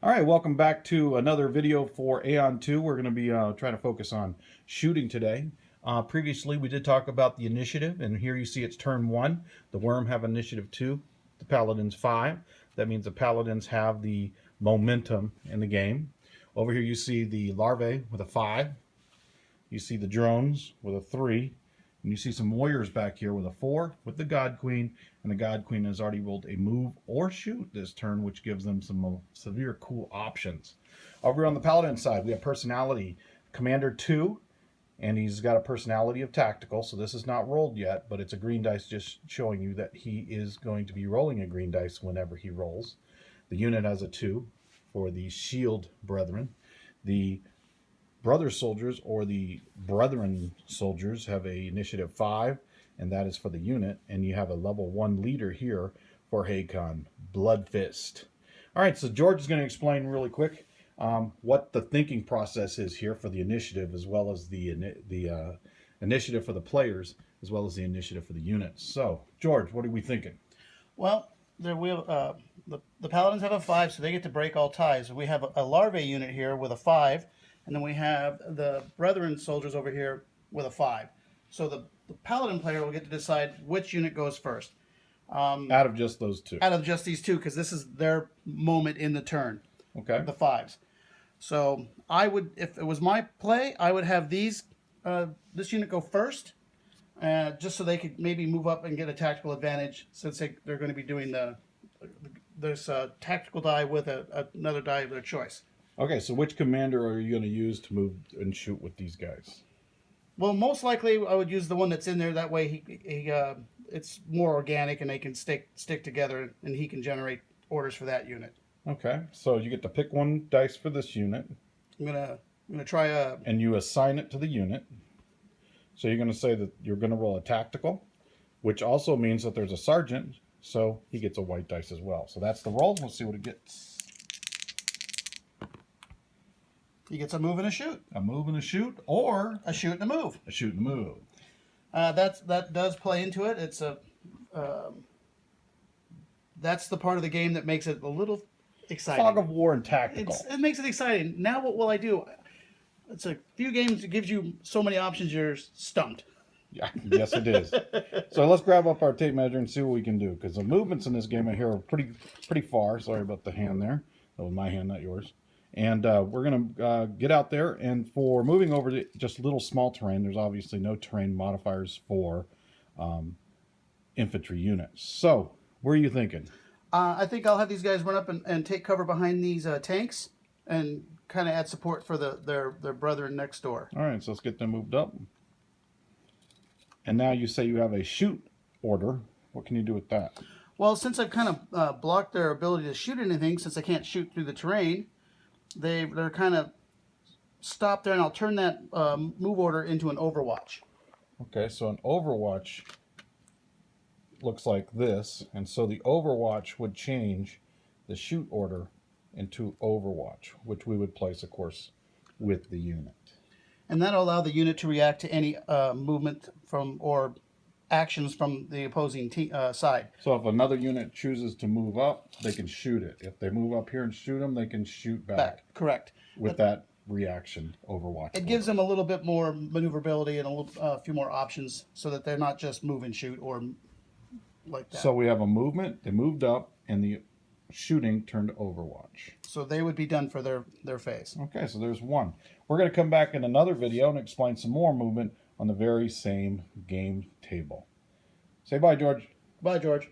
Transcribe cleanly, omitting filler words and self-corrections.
All right, welcome back to another video for Aeon 2. We're going to be trying to focus on shooting today. Previously, we did talk about the initiative, and here you see it's turn 1. The Worm have initiative 2, the Paladins 5. That means the Paladins have the momentum in the game. Over here you see the Larvae with a 5. You see the Drones with a 3. And you see some Warriors back here with a 4 with the God Queen. And the God Queen has already rolled a move or shoot this turn, which gives them some severe cool options. Over on the Paladin side, we have Personality Commander 2. And he's got a personality of Tactical. So this is not rolled yet, but it's a green dice just showing you that he is going to be rolling a green dice whenever he rolls. The unit has a 2 for the Shield Brethren. The Brother Soldiers or the Brethren Soldiers have a initiative 5, and that is for the unit. And you have a level 1 leader here for Hakon, Bloodfist. All right, so George is going to explain really quick what the thinking process is here for the initiative, as well as the initiative for the players, as well as the initiative for the units. So, George, what are we thinking? Well, the Paladins have a 5, so they get to break all ties. We have a Larvae unit here with a 5, and then we have the Brethren Soldiers over here with a 5. So the Paladin player will get to decide which unit goes first. Out of just those two. Out of just these two, because this is their moment in the turn. Okay. The 5s. So I would, if it was my play, I would have this unit go first, just so they could maybe move up and get a tactical advantage, since they're going to be doing this tactical die with another die of their choice. Okay, so which commander are you going to use to move and shoot with these guys? Well, most likely I would use the one that's in there. That way it's more organic and they can stick together, and he can generate orders for that unit. Okay, so you get to pick one dice for this unit. I'm gonna try a... And you assign it to the unit. So you're going to say that you're going to roll a tactical, which also means that there's a sergeant, so he gets a white dice as well. So that's the roll. Let's see what it gets. He gets a move and a shoot. A move and a shoot, or a shoot and a move. A shoot and a move. That does play into it. It's that's the part of the game that makes it a little exciting. Fog of War and tactical. It makes it exciting. Now what will I do? It's a few games that gives you so many options, you're stumped. Yeah, yes it is. So let's grab up our tape measure and see what we can do, because the movements in this game here are pretty far. Sorry about the hand there. That was my hand, not yours. And we're going to get out there, and for moving over to just little small terrain, there's obviously no terrain modifiers for infantry units. So, where are you thinking? I think I'll have these guys run up and take cover behind these tanks and kind of add support for their brethren next door. All right, so let's get them moved up. And now you say you have a shoot order. What can you do with that? Well, since I've kind of blocked their ability to shoot anything, since I can't shoot through the terrain, they're kind of stopped there, and I'll turn that move order into an Overwatch. Okay, so an Overwatch looks like this, and so the Overwatch would change the shoot order into Overwatch, which we would place, of course, with the unit. And that'll allow the unit to react to any movement from or actions from the opposing side. So if another unit chooses to move up, they can shoot it. If they move up here and shoot them, they can shoot back. Correct. With that reaction Overwatch. It gives them a little bit more maneuverability and a few more options, so that they're not just move and shoot or like that. So we have a movement, they moved up, and the shooting turned to Overwatch. So they would be done for their phase. Okay, so there's one. We're going to come back in another video and explain some more movement on the very same game table. Say bye, George. Bye, George.